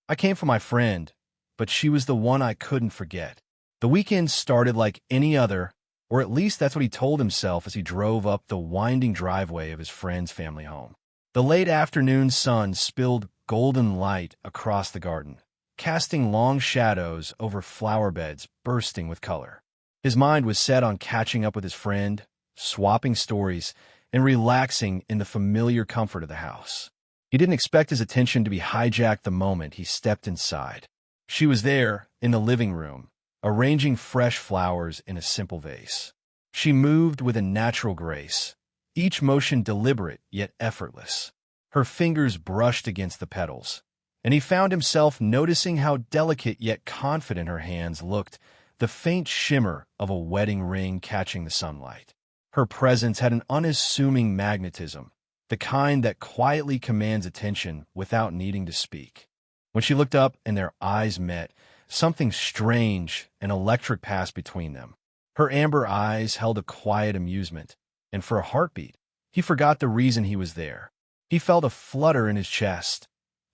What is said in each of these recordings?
I came for my friend, but she was the one I couldn't forget. The weekend started like any other, or at least that's what he told himself as he drove up the winding driveway of his friend's family home. The late afternoon sun spilled golden light across the garden, casting long shadows over flower beds bursting with color. His mind was set on catching up with his friend, swapping stories, and relaxing in the familiar comfort of the house. He didn't expect his attention to be hijacked the moment he stepped inside. She was there, in the living room, arranging fresh flowers in a simple vase. She moved with a natural grace, each motion deliberate yet effortless. Her fingers brushed against the petals, and he found himself noticing how delicate yet confident her hands looked, the faint shimmer of a wedding ring catching the sunlight. Her presence had an unassuming magnetism, the kind that quietly commands attention without needing to speak. When she looked up and their eyes met, something strange and electric passed between them. Her amber eyes held a quiet amusement, and for a heartbeat, he forgot the reason he was there. He felt a flutter in his chest,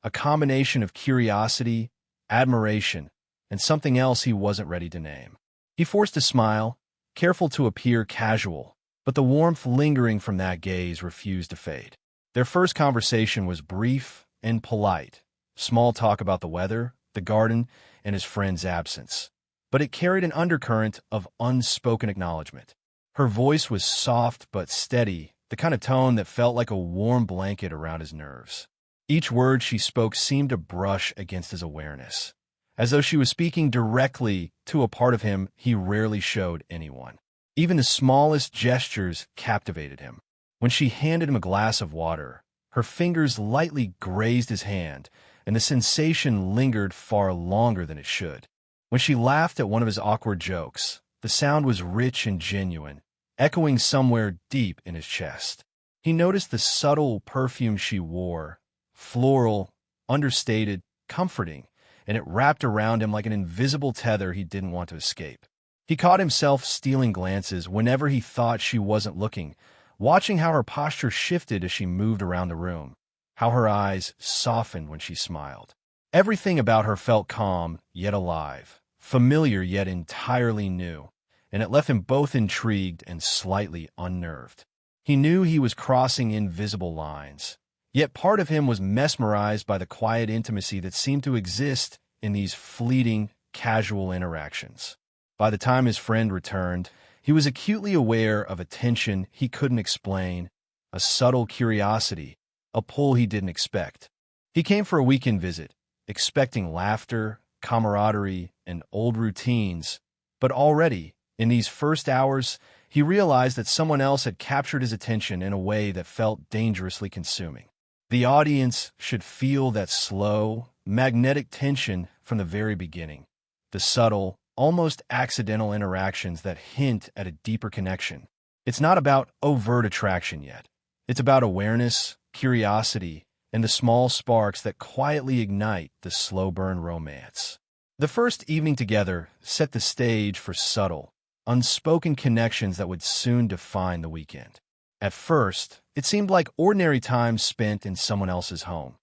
a combination of curiosity, admiration, and something else he wasn't ready to name. He forced a smile, careful to appear casual, but the warmth lingering from that gaze refused to fade. Their first conversation was brief and polite, small talk about the weather, the garden, and his friend's absence. But it carried an undercurrent of unspoken acknowledgement. Her voice was soft but steady, the kind of tone that felt like a warm blanket around his nerves. Each word she spoke seemed to brush against his awareness, as though she was speaking directly to a part of him he rarely showed anyone. Even the smallest gestures captivated him. When she handed him a glass of water, her fingers lightly grazed his hand, and the sensation lingered far longer than it should. When she laughed at one of his awkward jokes, the sound was rich and genuine, echoing somewhere deep in his chest. He noticed the subtle perfume she wore, floral, understated, comforting, and it wrapped around him like an invisible tether he didn't want to escape. He caught himself stealing glances whenever he thought she wasn't looking, watching how her posture shifted as she moved around the room, how her eyes softened when she smiled. Everything about her felt calm yet alive, familiar yet entirely new, and it left him both intrigued and slightly unnerved. He knew he was crossing invisible lines, yet part of him was mesmerized by the quiet intimacy that seemed to exist in these fleeting, casual interactions. By the time his friend returned, he was acutely aware of a tension he couldn't explain, a subtle curiosity, a pull he didn't expect. He came for a weekend visit, expecting laughter, camaraderie, and old routines, but already, in these first hours, he realized that someone else had captured his attention in a way that felt dangerously consuming. The audience should feel that slow, magnetic tension from the very beginning, the subtle, almost accidental interactions that hint at a deeper connection. It's not about overt attraction yet. It's about awareness, curiosity, and the small sparks that quietly ignite the slow-burn romance. The first evening together set the stage for subtle, unspoken connections that would soon define the weekend. At first, it seemed like ordinary time spent in someone else's home,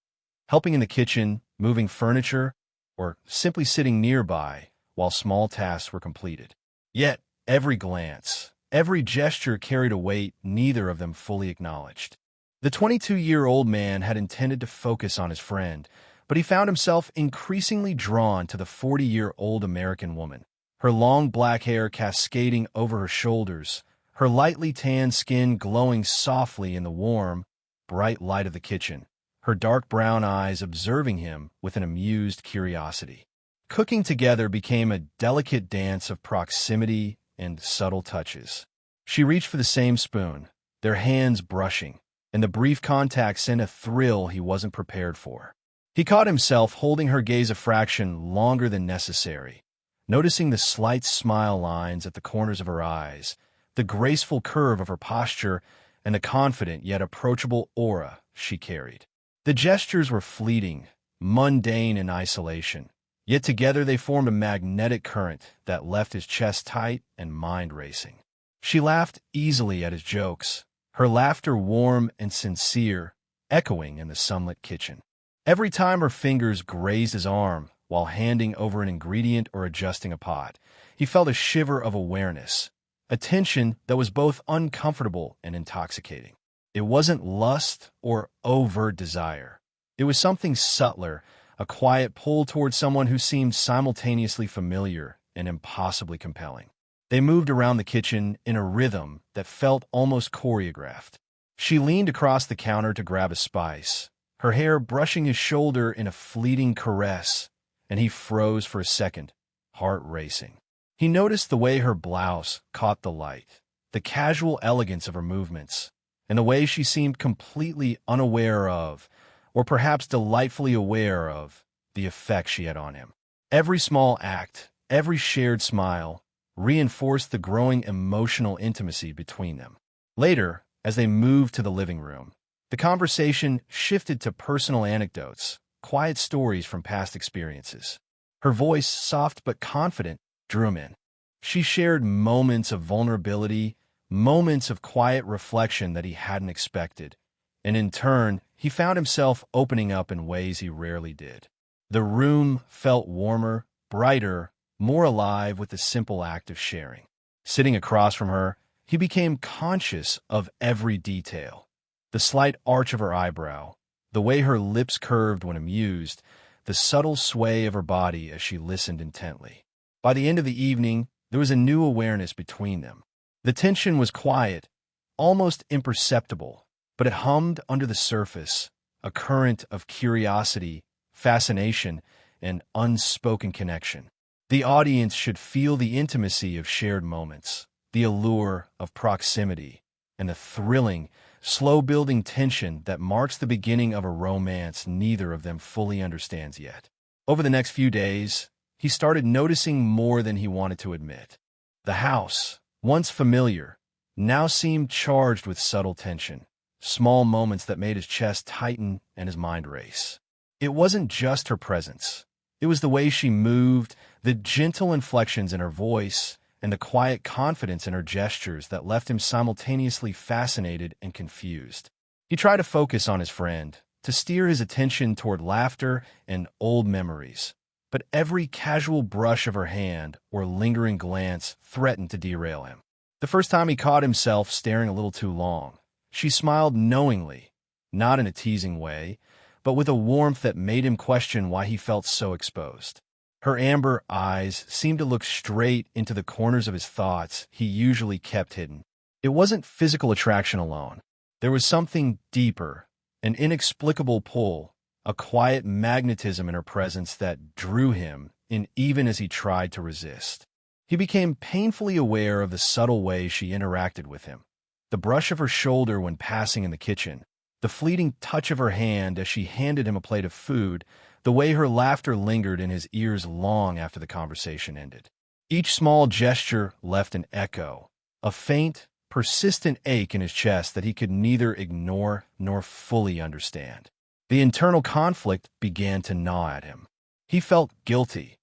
helping in the kitchen, moving furniture, or simply sitting nearby while small tasks were completed. Yet, every glance, every gesture carried a weight neither of them fully acknowledged. The 22-year-old man had intended to focus on his friend, but he found himself increasingly drawn to the 40-year-old American woman. Her long black hair cascading over her shoulders, her lightly tanned skin glowing softly in the warm, bright light of the kitchen, her dark brown eyes observing him with an amused curiosity. Cooking together became a delicate dance of proximity and subtle touches. She reached for the same spoon, their hands brushing, and the brief contact sent a thrill he wasn't prepared for. He caught himself holding her gaze a fraction longer than necessary, noticing the slight smile lines at the corners of her eyes, the graceful curve of her posture, and the confident yet approachable aura she carried. The gestures were fleeting, mundane in isolation, yet together they formed a magnetic current that left his chest tight and mind racing. She laughed easily at his jokes, her laughter warm and sincere, echoing in the sunlit kitchen. Every time her fingers grazed his arm while handing over an ingredient or adjusting a pot, he felt a shiver of awareness, a tension that was both uncomfortable and intoxicating. It wasn't lust or overt desire. It was something subtler, a quiet pull toward someone who seemed simultaneously familiar and impossibly compelling. They moved around the kitchen in a rhythm that felt almost choreographed. She leaned across the counter to grab a spice, her hair brushing his shoulder in a fleeting caress, and he froze for a second, heart racing. He noticed the way her blouse caught the light, the casual elegance of her movements, and the way she seemed completely unaware of, or perhaps delightfully aware of, the effect she had on him. Every small act, every shared smile, reinforced the growing emotional intimacy between them. Later, as they moved to the living room, the conversation shifted to personal anecdotes, quiet stories from past experiences. Her voice, soft but confident, drew him in. She shared moments of vulnerability, moments of quiet reflection that he hadn't expected, and in turn, he found himself opening up in ways he rarely did. The room felt warmer, brighter, more alive with the simple act of sharing. Sitting across from her, he became conscious of every detail. The slight arch of her eyebrow, the way her lips curved when amused, the subtle sway of her body as she listened intently. By the end of the evening, there was a new awareness between them. The tension was quiet, almost imperceptible, but it hummed under the surface, a current of curiosity, fascination, and unspoken connection. The audience should feel the intimacy of shared moments, the allure of proximity, and the thrilling, slow-building tension that marks the beginning of a romance neither of them fully understands yet. Over the next few days, he started noticing more than he wanted to admit. The house, once familiar, now seemed charged with subtle tension, small moments that made his chest tighten and his mind race. It wasn't just her presence. It was the way she moved, the gentle inflections in her voice, and the quiet confidence in her gestures that left him simultaneously fascinated and confused. He tried to focus on his friend, to steer his attention toward laughter and old memories, but every casual brush of her hand or lingering glance threatened to derail him. The first time he caught himself staring a little too long, she smiled knowingly, not in a teasing way, but with a warmth that made him question why he felt so exposed. Her amber eyes seemed to look straight into the corners of his thoughts he usually kept hidden. It wasn't physical attraction alone. There was something deeper, an inexplicable pull, a quiet magnetism in her presence that drew him in even as he tried to resist. He became painfully aware of the subtle way she interacted with him. The brush of her shoulder when passing in the kitchen, the fleeting touch of her hand as she handed him a plate of food, the way her laughter lingered in his ears long after the conversation ended. Each small gesture left an echo, a faint, persistent ache in his chest that he could neither ignore nor fully understand. The internal conflict began to gnaw at him. He felt guilty.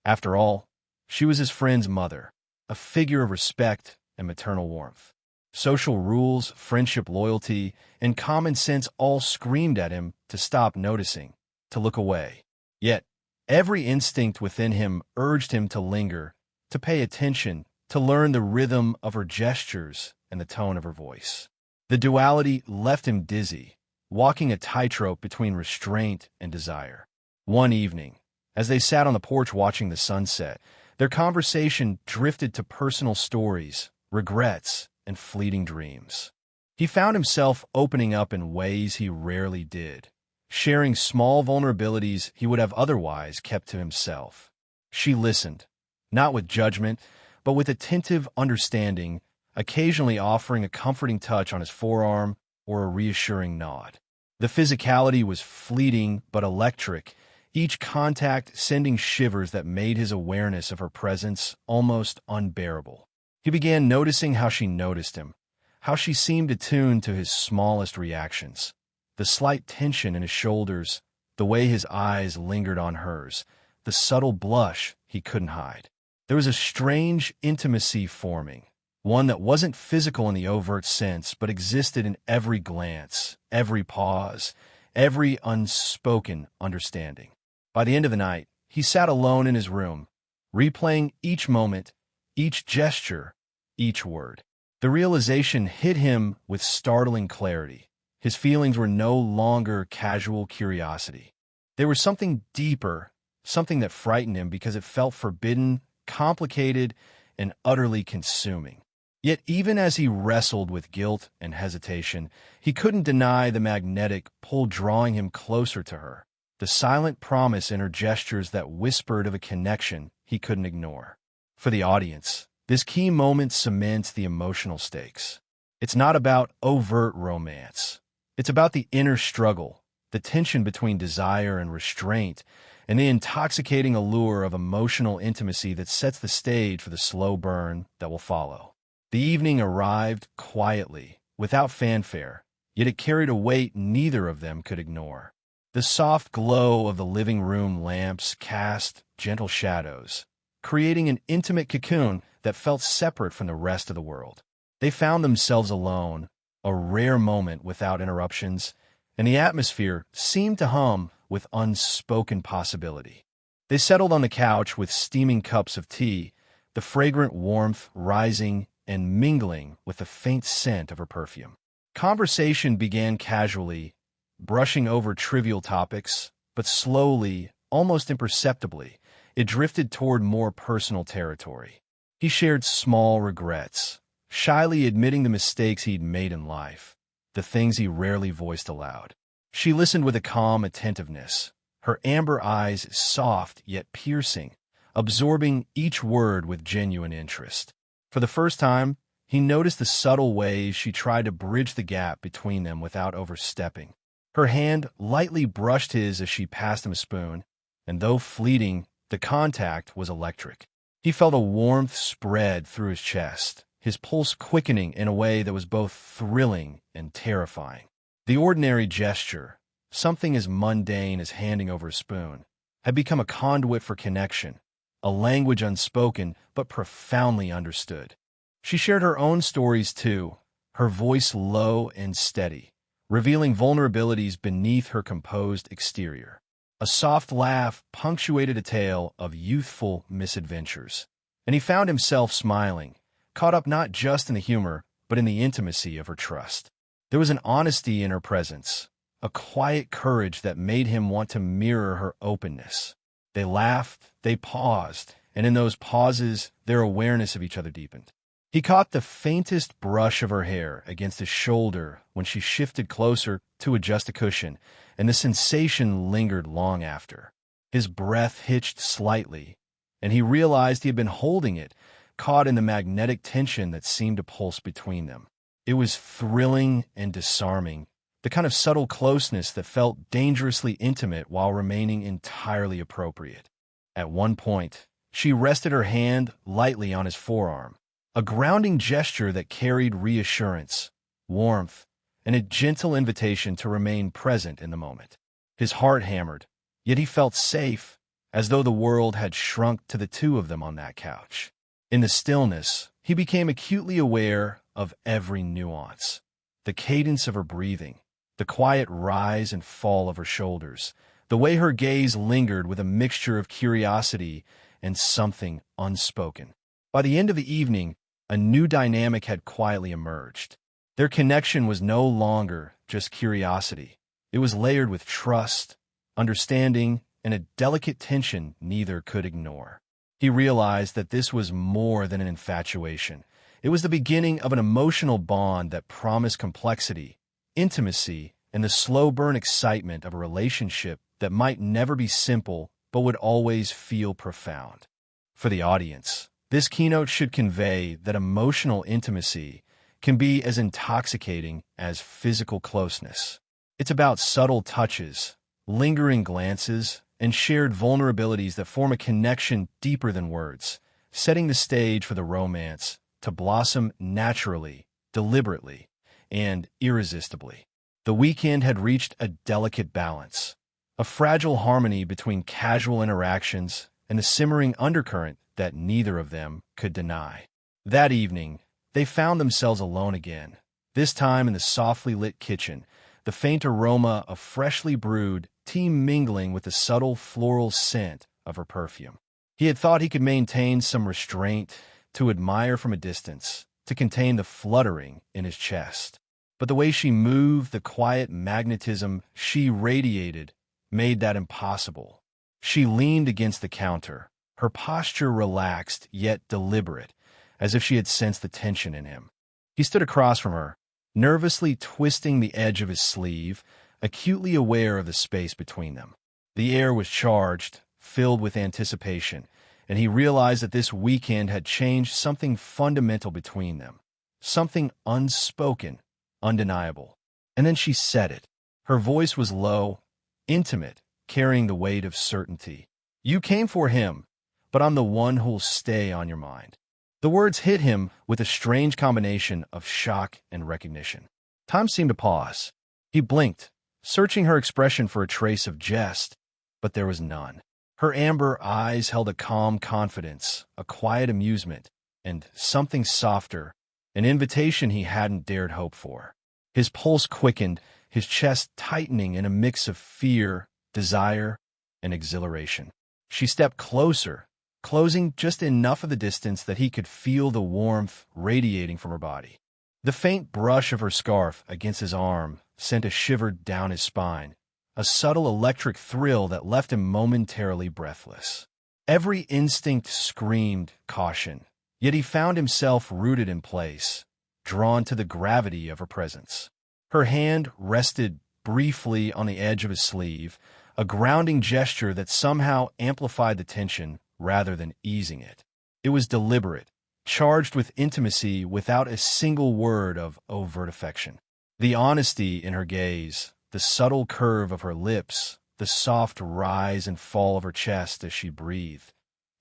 After all, she was his friend's mother, a figure of respect and maternal warmth. Social rules, friendship loyalty, and common sense all screamed at him to stop noticing, to look away. Yet, every instinct within him urged him to linger, to pay attention, to learn the rhythm of her gestures and the tone of her voice. The duality left him dizzy, walking a tightrope between restraint and desire. One evening, as they sat on the porch watching the sunset, their conversation drifted to personal stories, regrets, and fleeting dreams. He found himself opening up in ways he rarely did, sharing small vulnerabilities he would have otherwise kept to himself. She listened, not with judgment, but with attentive understanding, occasionally offering a comforting touch on his forearm or a reassuring nod. The physicality was fleeting but electric, each contact sending shivers that made his awareness of her presence almost unbearable. He began noticing how she noticed him, how she seemed attuned to his smallest reactions, the slight tension in his shoulders, the way his eyes lingered on hers, the subtle blush he couldn't hide. There was a strange intimacy forming, one that wasn't physical in the overt sense, but existed in every glance, every pause, every unspoken understanding. By the end of the night, he sat alone in his room, replaying each moment, each gesture, each word. The realization hit him with startling clarity. His feelings were no longer casual curiosity. They were something deeper, something that frightened him because it felt forbidden, complicated, and utterly consuming. Yet even as he wrestled with guilt and hesitation, he couldn't deny the magnetic pull drawing him closer to her, the silent promise in her gestures that whispered of a connection he couldn't ignore. For the audience, this key moment cements the emotional stakes. It's not about overt romance. It's about the inner struggle, the tension between desire and restraint, and the intoxicating allure of emotional intimacy that sets the stage for the slow burn that will follow. The evening arrived quietly, without fanfare, yet it carried a weight neither of them could ignore. The soft glow of the living room lamps cast gentle shadows, creating an intimate cocoon that felt separate from the rest of the world. They found themselves alone, a rare moment without interruptions, and the atmosphere seemed to hum with unspoken possibility. They settled on the couch with steaming cups of tea, the fragrant warmth rising and mingling with the faint scent of her perfume. Conversation began casually, brushing over trivial topics, but slowly, almost imperceptibly, it drifted toward more personal territory. He shared small regrets, shyly admitting the mistakes he'd made in life, the things he rarely voiced aloud. She listened with a calm attentiveness, her amber eyes soft yet piercing, absorbing each word with genuine interest. For the first time, he noticed the subtle ways she tried to bridge the gap between them without overstepping. Her hand lightly brushed his as she passed him a spoon, and though fleeting, the contact was electric. He felt a warmth spread through his chest, his pulse quickening in a way that was both thrilling and terrifying. The ordinary gesture, something as mundane as handing over a spoon, had become a conduit for connection, a language unspoken but profoundly understood. She shared her own stories too, her voice low and steady, revealing vulnerabilities beneath her composed exterior. A soft laugh punctuated a tale of youthful misadventures, and he found himself smiling, caught up not just in the humor, but in the intimacy of her trust. There was an honesty in her presence, a quiet courage that made him want to mirror her openness. They laughed, they paused, and in those pauses, their awareness of each other deepened. He caught the faintest brush of her hair against his shoulder when she shifted closer to adjust a cushion, and the sensation lingered long after. His breath hitched slightly, and he realized he had been holding it, caught in the magnetic tension that seemed to pulse between them. It was thrilling and disarming, the kind of subtle closeness that felt dangerously intimate while remaining entirely appropriate. At one point, she rested her hand lightly on his forearm, a grounding gesture that carried reassurance, warmth, and a gentle invitation to remain present in the moment. His heart hammered, yet he felt safe, as though the world had shrunk to the two of them on that couch. In the stillness, he became acutely aware of every nuance, the cadence of her breathing, the quiet rise and fall of her shoulders, the way her gaze lingered with a mixture of curiosity and something unspoken. By the end of the evening, a new dynamic had quietly emerged. Their connection was no longer just curiosity. It was layered with trust, understanding, and a delicate tension neither could ignore. He realized that this was more than an infatuation. It was the beginning of an emotional bond that promised complexity, intimacy, and the slow burn excitement of a relationship that might never be simple but would always feel profound. For the audience, this keynote should convey that emotional intimacy can be as intoxicating as physical closeness. It's about subtle touches, lingering glances, and shared vulnerabilities that form a connection deeper than words, setting the stage for the romance to blossom naturally, deliberately, and irresistibly. The weekend had reached a delicate balance, a fragile harmony between casual interactions and the simmering undercurrent that neither of them could deny. That evening, they found themselves alone again, this time in the softly lit kitchen, the faint aroma of freshly brewed tea mingling with the subtle floral scent of her perfume. He had thought he could maintain some restraint, to admire from a distance, to contain the fluttering in his chest. But the way she moved, the quiet magnetism she radiated, made that impossible. She leaned against the counter, her posture relaxed yet deliberate, as if she had sensed the tension in him. He stood across from her, nervously twisting the edge of his sleeve, acutely aware of the space between them. The air was charged, filled with anticipation, and he realized that this weekend had changed something fundamental between them, something unspoken, undeniable. And then she said it. Her voice was low, intimate, carrying the weight of certainty. "You came for him, but I'm the one who'll stay on your mind." The words hit him with a strange combination of shock and recognition. Time seemed to pause. He blinked, searching her expression for a trace of jest, but there was none. Her amber eyes held a calm confidence, a quiet amusement, and something softer, an invitation he hadn't dared hope for. His pulse quickened, his chest tightening in a mix of fear, desire, and exhilaration. She stepped closer, closing just enough of the distance that he could feel the warmth radiating from her body. The faint brush of her scarf against his arm sent a shiver down his spine, a subtle electric thrill that left him momentarily breathless. Every instinct screamed caution, yet he found himself rooted in place, drawn to the gravity of her presence. Her hand rested briefly on the edge of his sleeve, a grounding gesture that somehow amplified the tension rather than easing it. It was deliberate, charged with intimacy without a single word of overt affection. The honesty in her gaze, the subtle curve of her lips, the soft rise and fall of her chest as she breathed.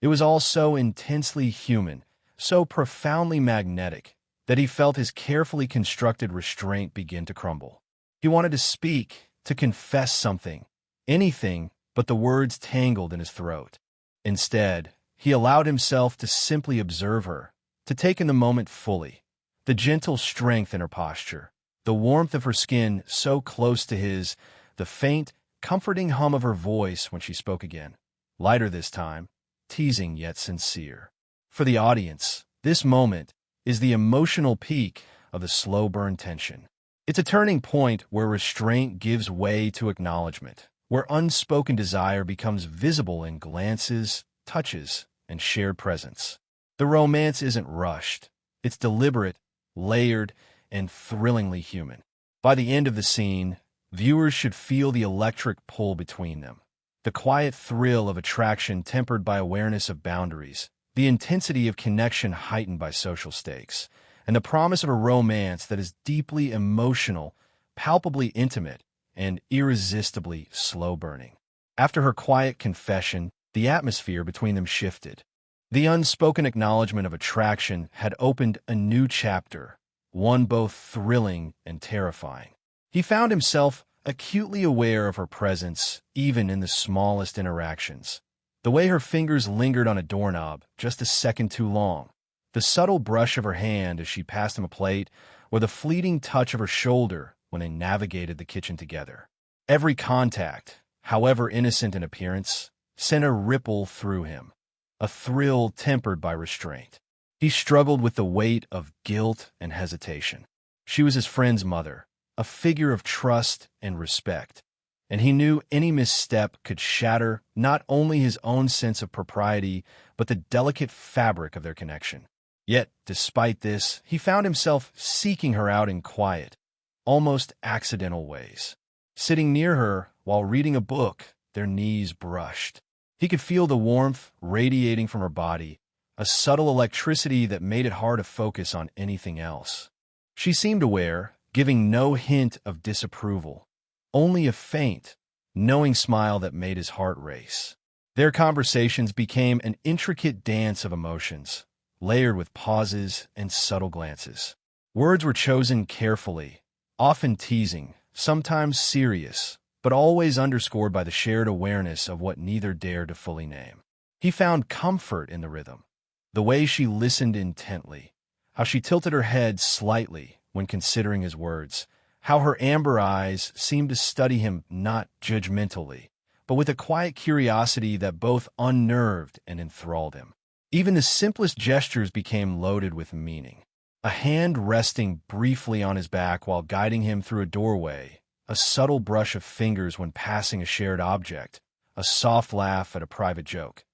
It was all so intensely human, so profoundly magnetic, that he felt his carefully constructed restraint begin to crumble. He wanted to speak, to confess something, anything, but the words tangled in his throat. Instead, he allowed himself to simply observe her, to take in the moment fully, the gentle strength in her posture, the warmth of her skin so close to his, the faint, comforting hum of her voice when she spoke again, lighter this time, teasing yet sincere. For the audience, this moment is the emotional peak of the slow burn tension. It's a turning point where restraint gives way to acknowledgement, where unspoken desire becomes visible in glances, touches, and shared presence. The romance isn't rushed. It's deliberate, layered, and thrillingly human. By the end of the scene, viewers should feel the electric pull between them, the quiet thrill of attraction tempered by awareness of boundaries, the intensity of connection heightened by social stakes, and the promise of a romance that is deeply emotional, palpably intimate, and irresistibly slow-burning. After her quiet confession, the atmosphere between them shifted. The unspoken acknowledgement of attraction had opened a new chapter, one both thrilling and terrifying. He found himself acutely aware of her presence, even in the smallest interactions. The way her fingers lingered on a doorknob just a second too long, the subtle brush of her hand as she passed him a plate, or the fleeting touch of her shoulder when they navigated the kitchen together. Every contact, however innocent in appearance, sent a ripple through him, a thrill tempered by restraint. He struggled with the weight of guilt and hesitation. She was his friend's mother, a figure of trust and respect, and he knew any misstep could shatter not only his own sense of propriety, but the delicate fabric of their connection. Yet, despite this, he found himself seeking her out in quiet, almost accidental ways. Sitting near her while reading a book, their knees brushed. He could feel the warmth radiating from her body, a subtle electricity that made it hard to focus on anything else. She seemed aware, giving no hint of disapproval, only a faint, knowing smile that made his heart race. Their conversations became an intricate dance of emotions, layered with pauses and subtle glances. Words were chosen carefully, often teasing, sometimes serious, but always underscored by the shared awareness of what neither dared to fully name. He found comfort in the rhythm, the way she listened intently, how she tilted her head slightly when considering his words, how her amber eyes seemed to study him not judgmentally, but with a quiet curiosity that both unnerved and enthralled him. Even the simplest gestures became loaded with meaning. A hand resting briefly on his back while guiding him through a doorway, a subtle brush of fingers when passing a shared object, a soft laugh at a private joke.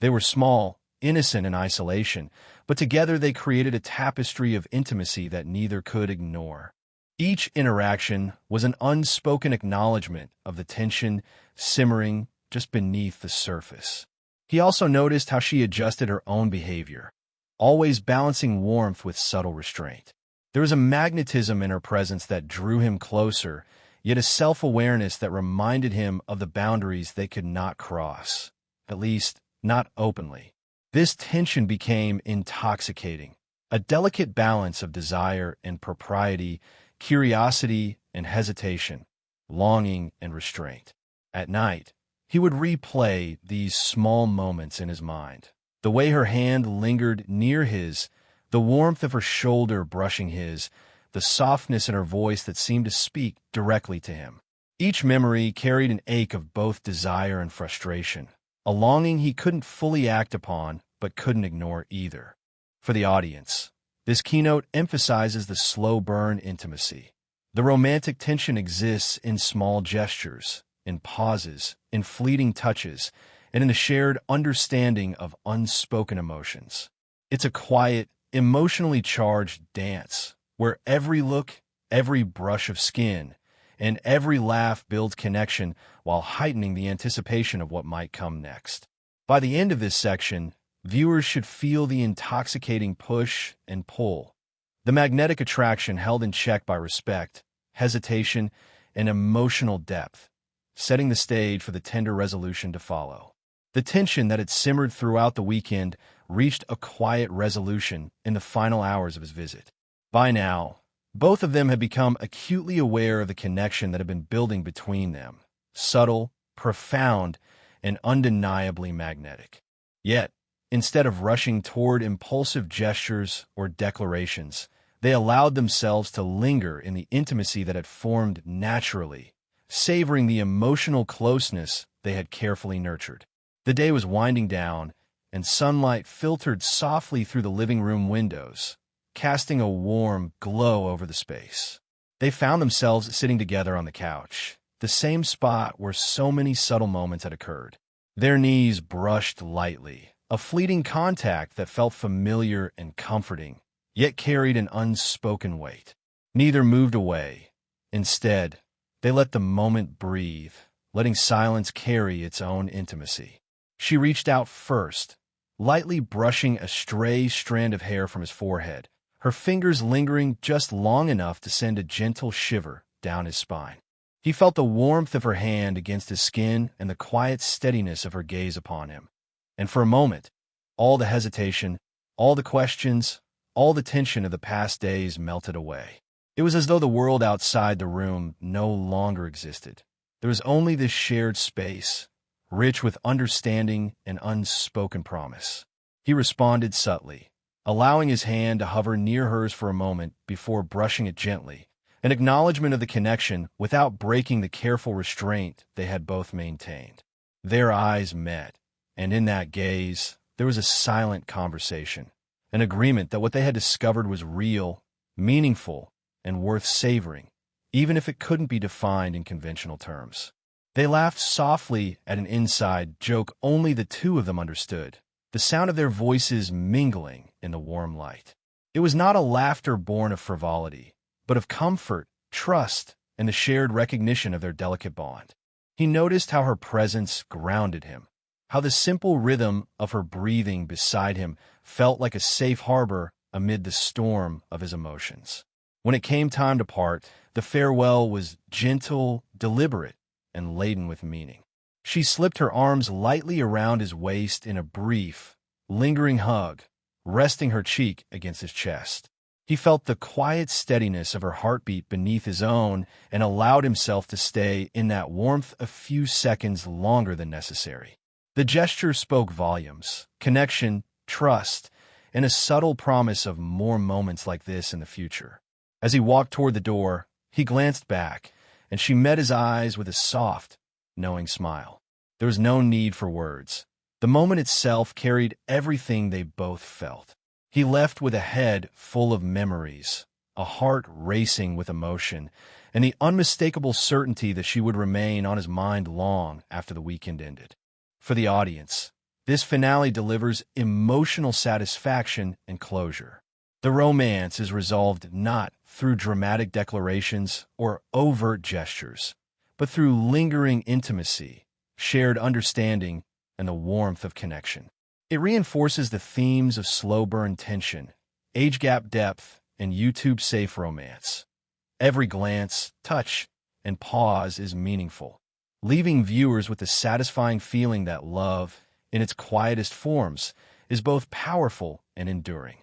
They were small, innocent in isolation, but together they created a tapestry of intimacy that neither could ignore. Each interaction was an unspoken acknowledgement of the tension simmering just beneath the surface. He also noticed how she adjusted her own behavior, always balancing warmth with subtle restraint. There was a magnetism in her presence that drew him closer, yet a self-awareness that reminded him of the boundaries they could not cross, at least not openly. This tension became intoxicating, a delicate balance of desire and propriety, curiosity and hesitation, longing and restraint. At night, he would replay these small moments in his mind. The way her hand lingered near his, the warmth of her shoulder brushing his, the softness in her voice that seemed to speak directly to him. Each memory carried an ache of both desire and frustration, a longing he couldn't fully act upon but couldn't ignore either. For the audience, this keynote emphasizes the slow burn intimacy. The romantic tension exists in small gestures, in pauses, in fleeting touches, and in a shared understanding of unspoken emotions. It's a quiet, emotionally charged dance, where every look, every brush of skin, and every laugh builds connection while heightening the anticipation of what might come next. By the end of this section, viewers should feel the intoxicating push and pull, the magnetic attraction held in check by respect, hesitation, and emotional depth, setting the stage for the tender resolution to follow. The tension that had simmered throughout the weekend reached a quiet resolution in the final hours of his visit. By now, both of them had become acutely aware of the connection that had been building between them, subtle, profound, and undeniably magnetic. Yet, instead of rushing toward impulsive gestures or declarations, they allowed themselves to linger in the intimacy that had formed naturally, savoring the emotional closeness they had carefully nurtured. The day was winding down, and sunlight filtered softly through the living room windows, casting a warm glow over the space. They found themselves sitting together on the couch, the same spot where so many subtle moments had occurred. Their knees brushed lightly, a fleeting contact that felt familiar and comforting, yet carried an unspoken weight. Neither moved away. Instead, they let the moment breathe, letting silence carry its own intimacy. She reached out first, lightly brushing a stray strand of hair from his forehead, her fingers lingering just long enough to send a gentle shiver down his spine. He felt the warmth of her hand against his skin and the quiet steadiness of her gaze upon him. And for a moment, all the hesitation, all the questions, all the tension of the past days melted away. It was as though the world outside the room no longer existed. There was only this shared space, rich with understanding and unspoken promise. He responded subtly, allowing his hand to hover near hers for a moment before brushing it gently, an acknowledgement of the connection without breaking the careful restraint they had both maintained. Their eyes met, and in that gaze, there was a silent conversation, an agreement that what they had discovered was real, meaningful, and worth savoring, even if it couldn't be defined in conventional terms. They laughed softly at an inside joke only the two of them understood, the sound of their voices mingling in the warm light. It was not a laughter born of frivolity, but of comfort, trust, and the shared recognition of their delicate bond. He noticed how her presence grounded him, how the simple rhythm of her breathing beside him felt like a safe harbor amid the storm of his emotions. When it came time to part, the farewell was gentle, deliberate, and laden with meaning. She slipped her arms lightly around his waist in a brief, lingering hug, resting her cheek against his chest. He felt the quiet steadiness of her heartbeat beneath his own and allowed himself to stay in that warmth a few seconds longer than necessary. The gesture spoke volumes, connection, trust, and a subtle promise of more moments like this in the future. As he walked toward the door, He glanced back, and she met his eyes with a soft, knowing smile. There was no need for words. The moment itself carried everything they both felt. He left with a head full of memories, a heart racing with emotion, and the unmistakable certainty that she would remain on his mind long after the weekend ended. For the audience, this finale delivers emotional satisfaction and closure. The romance is resolved not through dramatic declarations or overt gestures, but through lingering intimacy, shared understanding, and the warmth of connection. It reinforces the themes of slow burn tension, age gap depth, and YouTube-safe romance. Every glance, touch, and pause is meaningful, leaving viewers with the satisfying feeling that love, in its quietest forms, is both powerful and enduring.